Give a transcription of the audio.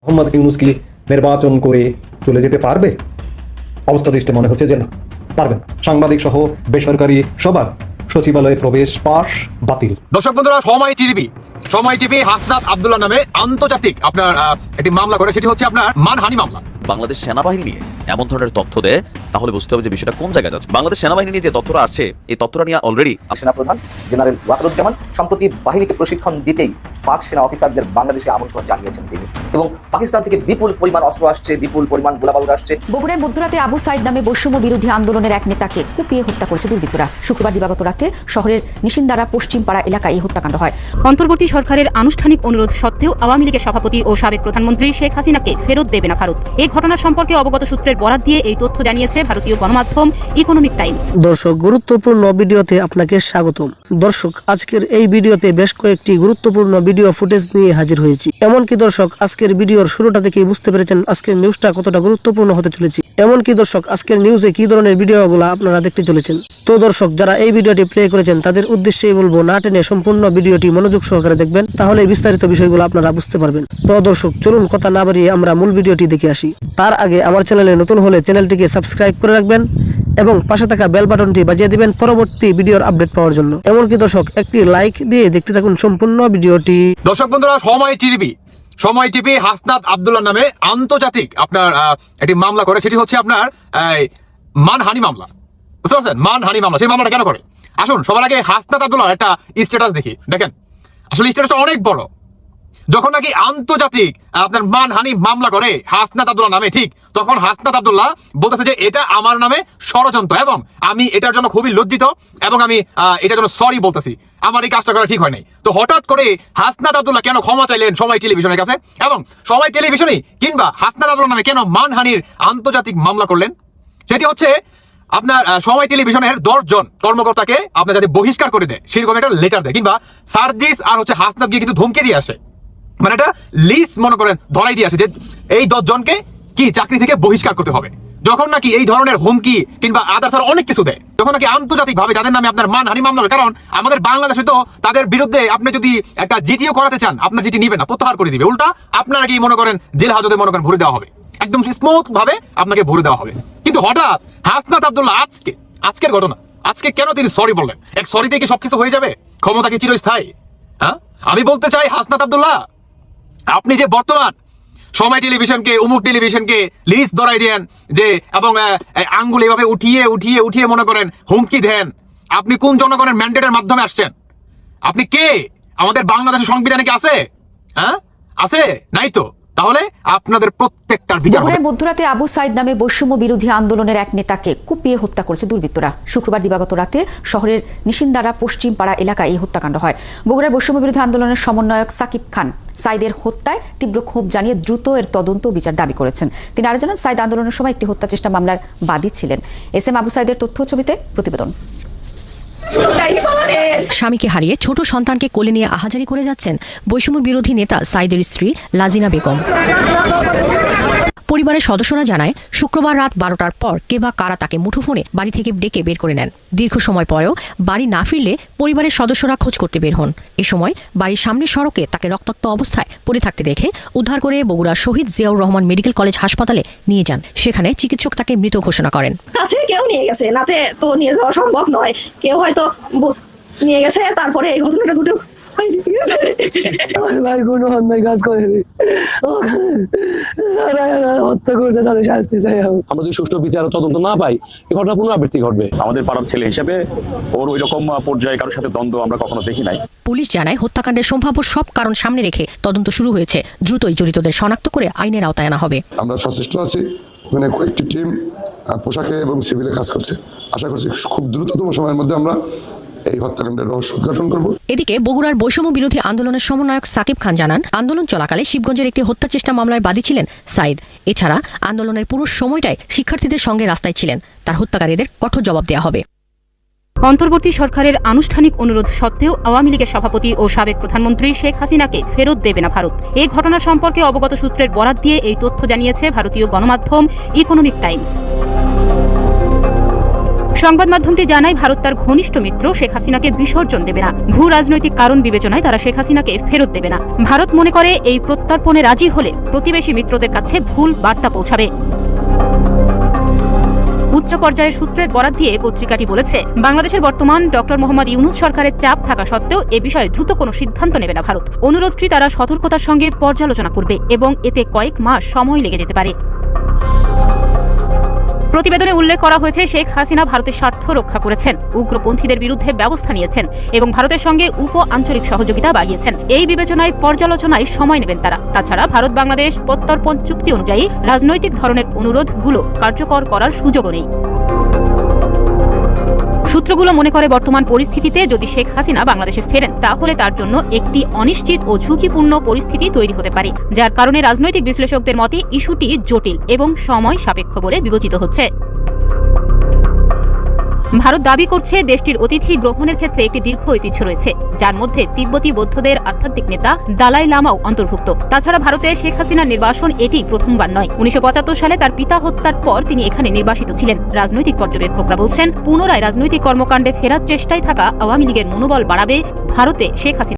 মোহাম্মদ ইউনূস কি নির্বাচন করে চলে যেতে পারবে? অবস্থা দৃষ্টে মনে হচ্ছে যে না, পারবেন। সাংবাদিক সহ বেসরকারি সবার সচিবালয়ে প্রবেশ পাশ বাতিল। দর্শক বন্ধুরা, সময় টিভি হাসনাত আব্দুল্লাহ নামে আন্তর্জাতিক আপনার একটি মামলা করে, সেটি হচ্ছে আপনার মানহানি মামলা। বাংলাদেশ সেনাবাহিনী নিয়ে এমন ধরনের তথ্য দেয়, তাহলে বুঝতে হবে যে বিষয়টা কোন জায়গায় যাচ্ছে। বাংলাদেশ সেনাবাহিনী নিয়ে যে তথ্যটা আসছে, এই তথ্যটা নিয়ে অলরেডি সেনাপ্রধান জেনারেল ওয়াকারুজ্জামান সম্প্রতি বাহিনীকে প্রশিক্ষণ দিতেই পাক সেনা অফিসারদের বাংলাদেশে আমন্ত্রণ জানিয়েছেন তিনি, এবং পাকিস্তান থেকে বিপুল পরিমাণ অস্ত্র আসছে, বিপুল পরিমাণ গোলাবারুদ আসছে। বগুড়ায় মধ্যরাতে আবু সাইদ নামে বৈষম্য বিরোধী আন্দোলনের এক নেতাকে কুপিয়ে হত্যা করেছে দুর্বৃত্তরা। শুক্রবার দিবাগত রাতে শহরের নিশিন্দারা পশ্চিমপাড়া এলাকায় এই হত্যাকাণ্ড হয়। অন্তর্বর্তী সরকারের আনুষ্ঠানিক অনুরোধ সত্ত্বেও আওয়ামী লীগের সভাপতি ও সাবেক প্রধানমন্ত্রী শেখ হাসিনাকে ফেরত দেবে না ভারত। এই ঘটনার সম্পর্কে অবগত সূত্রের বরাত দিয়ে এই তথ্য জানিয়েছে ভারতীয় গণমাধ্যম ইকোনমিক টাইমস। দর্শক, গুরুত্বপূর্ণ ভিডিওতে আপনাকে স্বাগতম। দর্শক, আজকের এই ভিডিওতে বেশ কয়েকটি গুরুত্বপূর্ণ ভিডিও ফুটেজ নিয়ে হাজির হয়েছি। এমনকি দর্শক, আজকের ভিডিওর শুরুটা থেকেই বুঝতে পেরেছেন আজকের নিউজটা কতটা গুরুত্বপূর্ণ হতে চলেছে। এমনকি দর্শক, আজকের নিউজে কি ধরনের ভিডিওগুলো আপনারা দেখতে চলেছেন। তো দর্শক, যারা এই ভিডিওটি প্লে করেছেন তাদের উদ্দেশ্যেই বলবো, না টেনে সম্পূর্ণ ভিডিওটি মনোযোগ সহকারে দেখবেন, তাহলে বিস্তারিত বিষয়গুলো আপনারা বুঝতে পারবেন। তো দর্শক, চলুন কথা না বাড়িয়ে আমরা মূল ভিডিওটি দেখে আসি। তার আগে আমার চ্যানেলে নতুন হলে চ্যানেলটিকে সাবস্ক্রাইব করে রাখবেন এবং পাশে থাকা বেল বাটনটি বাজিয়ে দিবেন পরবর্তী ভিডিওর আপডেট পাওয়ার জন্য। এমনকি দর্শক, একটি লাইক দিয়ে দেখতে থাকুন সম্পূর্ণ ভিডিওটি। দর্শক বন্ধুরা, সময় টিভি হাসনাত আব্দুল্লাহ নামে আন্তর্জাতিক আপনার একটি মামলা করে, সেটি হচ্ছে আপনার মানহানি মামলা। বুঝতে পারছেন? মানহানি মামলা। সেই মামলাটা কেন করে আসুন সবার আগে হাসনাত আব্দুল্লাহ একটা স্ট্যাটাস দেখি। দেখেন, আসলে স্ট্যাটাসটা অনেক বড়। যখন নাকি আন্তর্জাতিক আপনার মানহানি মামলা করে হাসনাত আব্দুল্লাহ নামে, ঠিক তখন হাসনাত আব্দুল্লাহ বলতেছে যে এটা আমার নামে ষড়যন্ত্র এবং আমি এটার জন্য খুবই লজ্জিত এবং আমি এটার জন্য সরি বলতেছি, আমার এই কাজটা করা ঠিক হয় নাই। তো হঠাৎ করে হাসনাত আব্দুল্লাহ কেন ক্ষমা চাইলেন সময় টেলিভিশনের কাছে, এবং সময় টেলিভিশনই কিংবা হাসনাত আব্দুল্লাহ নামে কেন মানহানির আন্তর্জাতিক মামলা করলেন? সেটি হচ্ছে আপনার সময় টেলিভিশনের 10 জন কর্মকর্তাকে আপনার যাতে বহিষ্কার করে দেয় সেরকম একটা লেটার দেয়, কিংবা সার্জিস আর হচ্ছে হাসনাত গিয়ে কিন্তু ধমকি দিয়ে আসে, মানে এটা লিস্ট মনে করেন ধরাই দিয়ে আসে যে এই 10 জনকে কি চাকরি থেকে বহিষ্কার করতে হবে। যখন নাকি এই ধরনের হুমকি কিংবা আদার্স আর অনেক কিছু দেয়, যখন নাকি আন্তর্জাতিক ভাবে যাদের নামে আপনার মানহানি মামলা, কারণ আমাদের বাংলাদেশে তো তাদের বিরুদ্ধে আপনি যদি একটা জিটিও করাতে চান, আপনার জিটি নিবে না, প্রত্যাহার করে দিবে, উল্টা আপনারা কি মনে করেন জেল হাজতে মনে করেন ভরে দেওয়া হবে, একদম স্মুথ ভাবে আপনাকে ভরে দেওয়া হবে। কিন্তু হঠাৎ হাসনাত আব্দুল্লাহ আজকের ঘটনা, আজকে কেন তিনি সরি বললেন? এক সরিতে কি সবকিছু হয়ে যাবে? ক্ষমতা কি চিরস্থায়ী? হ্যাঁ, আমি বলতে চাই হাসনাত আব্দুল্লাহ, আপনি যে বর্তমান সময় টেলিভিশনকে, উমুক টেলিভিশনকে লিস্ট ধরাই দেন যে, এবং আঙ্গুল এভাবে উঠিয়ে মনে করেন হুমকি দেন, আপনি কোন জনগণের ম্যান্ডেটের মাধ্যমে আসছেন? আপনি কে? আমাদের বাংলাদেশের সংবিধানে কি আছে? হ্যাঁ, আছে? নাই তো। তাহলে আপনাদের প্রত্যেকটার বিচার হবে। বগুড়ায় মধ্যরাতে আবু সাইদ নামে বৈষম্য বিরোধী আন্দোলনের এক নেতাকে কুপিয়ে হত্যা করেছে দুর্বৃত্তরা। শুক্রবার দিবাগত রাতে শহরের নিশিন্দারা পশ্চিমপাড়া এলাকায় এই হত্যাকাণ্ড হয়। বগুড়ার বৈষম্য বিরোধী আন্দোলনের সমন্বয়ক সাকিব খান সাইদের হত্যায় তীব্র ক্ষোভ জানিয়ে দ্রুত এর তদন্ত ও বিচার দাবি করেছেন। তিনি আরো জানান, সাইদ আন্দোলনের সময় একটি হত্যা চেষ্টা মামলার বাদী ছিলেন। এসএম আবু সাইদের তথ্য ছবিতে প্রতিবেদন। স্বামীকে হারিয়ে ছোট সন্তানকে কোলে নিয়ে আহাজারি করে যাচ্ছেন বৈষম্য বিরোধী নেতা সাইদের স্ত্রী লাজিনা বেগম। পরিবারের সদস্যরা জানায়, শুক্রবার রাত 12টার পর কে বা কারা তাকে মুঠোফোনে বাড়ি থেকে ডেকে বের করে নেন। দীর্ঘ সময় পরেও বাড়ি না ফিরলে পরিবারের সদস্যরা খোঁজ করতে বের হন। এ সময় বাড়ির সামনের সড়কে তাকে রক্তাক্ত অবস্থায় পড়ে থাকতে দেখে উদ্ধার করে বগুড়া শহীদ জিয়াউর রহমান মেডিকেল কলেজ হাসপাতালে নিয়ে যান। সেখানে চিকিৎসক তাকে মৃত ঘোষণা করেন। কাছে কেউ নিয়ে গেছে, নাতে তো নিয়ে যাওয়া সম্ভব নয়, কেউ হয়তো নিয়ে গেছে, তারপরে এই ঘটনাটা ঘটে। ভাই কোনো অন্যায় কাজ করেনি, হত্যা করেছে, তাদের শাস্তি চাই। আমরা যদি সুষ্ঠু বিচার তদন্ত না পাই, এই ঘটনা পুনরাবৃত্তি ঘটবে। আমাদের পাড়ার ছেলে হিসেবে ওর ওই রকম পর্যায়ে কারোর সাথে দ্বন্দ্ব আমরা কখনো দেখি নাই। পুলিশ জানায়, হত্যাকাণ্ডের সম্ভাব্য সব কারণ সামনে রেখে তদন্ত শুরু হয়েছে। দ্রুতই জড়িতদের শনাক্ত করে আইনের আওতায় আনা হবে। আমরা সচেষ্ট আছি, মানে কয়েকটি টিম পোশাকে এবং সিভিলে কাজ করছে। আশা করছি খুব দ্রুততম সময়ের মধ্যে আমরা এই হত্যাকাণ্ডের রহস্য উদ্ঘাটন করব। এদিকে বগুড়ার বৈষম্য বিরোধী আন্দোলনের সমন্বয়ক সাকিব খান জানান, আন্দোলন চলাকালে শিবগঞ্জের একটি হত্যা চেষ্টা মামলায় বাদী ছিলেন সাইদ। এছাড়া আন্দোলনের পুরো সময়টাই শিক্ষার্থীদের সঙ্গে রাস্তায় ছিলেন। তার হত্যাকারীদের কঠোর জবাব দেওয়া হবে। অন্তর্বর্তী সরকারের আনুষ্ঠানিক অনুরোধ সত্ত্বেও আওয়ামী লীগের সভাপতি ও সাবেক প্রধানমন্ত্রী শেখ হাসিনাকে ফেরত দেবে না ভারত। এই ঘটনার সম্পর্কে অবগত সূত্রের বরাত দিয়ে এই তথ্য জানিয়েছে ভারতীয় গণমাধ্যম ইকোনমিক টাইমস। সংবাদ মাধ্যমটি জানায় ভারত তার ঘনিষ্ঠ মিত্র শেখ হাসিনাকে বিসর্জন দেবে না। ভূ রাজনৈতিক কারণ বিবেচনায় তারা শেখ হাসিনাকে ফেরত দেবে না। ভারত মনে করে এই প্রত্যর্পণে রাজি হলে প্রতিবেশী মিত্রদের কাছে ভুল বার্তা পৌঁছাবে। উচ্চ পর্যায়ের সূত্রের বরাত দিয়ে পত্রিকাটি বলেছে, বাংলাদেশের বর্তমান ডক্টর মোহাম্মদ ইউনূস সরকারের চাপ থাকা সত্ত্বেও এ বিষয়ে দ্রুত কোনো সিদ্ধান্ত নেবে না ভারত। অনুরোধটি তারা সতর্কতার সঙ্গে পর্যালোচনা করবে এবং এতে কয়েক মাস সময় লেগে যেতে পারে। প্রতিবেদনে উল্লেখ করা হয়েছে, শেখ হাসিনা ভারতের স্বার্থ রক্ষা করেছেন, উগ্রপন্থীদের বিরুদ্ধে ব্যবস্থা নিয়েছেন এবং ভারতের সঙ্গে আঞ্চলিক সহযোগিতা বাড়িয়েছেন। এই বিবেচনায় পর্যালোচনায় সময় নেবেন তারা। তাছাড়া ভারত বাংলাদেশ প্রত্যর্পণ চুক্তি অনুযায়ী রাজনৈতিক ধরনের অনুরোধগুলো কার্যকর করার সুযোগও নেই। সূত্রগুলো মনে করে বর্তমান পরিস্থিতিতে যদি শেখ হাসিনা বাংলাদেশে ফেরেন তাহলে তার জন্য একটি অনিশ্চিত ও ঝুঁকিপূর্ণ পরিস্থিতি তৈরি হতে পারে, যার কারণে রাজনৈতিক বিশ্লেষকদের মতে ইস্যুটি জটিল এবং সময় সাপেক্ষ বলে বিবেচিত হচ্ছে। ভারত দাবি করছে দেশটির অতিথি গ্রহণের ক্ষেত্রে একটি দীর্ঘ ঐতিহ্য রয়েছে, যার মধ্যে তিব্বতী বৌদ্ধদের আধ্যাত্মিক নেতা দালাই লামাও অন্তর্ভুক্ত। তাছাড়া ভারতে শেখ হাসিনার নির্বাসন এটি প্রথমবার নয়। 1975 সালে তার পিতা হত্যার পর তিনি এখানে নির্বাসিত ছিলেন। রাজনৈতিক পর্যবেক্ষকরা বলছেন, পুনরায় রাজনৈতিক কর্মকাণ্ডে ফেরার চেষ্টায় থাকা আওয়ামী লীগের মনোবল বাড়াবে ভারতে শেখ হাসিনা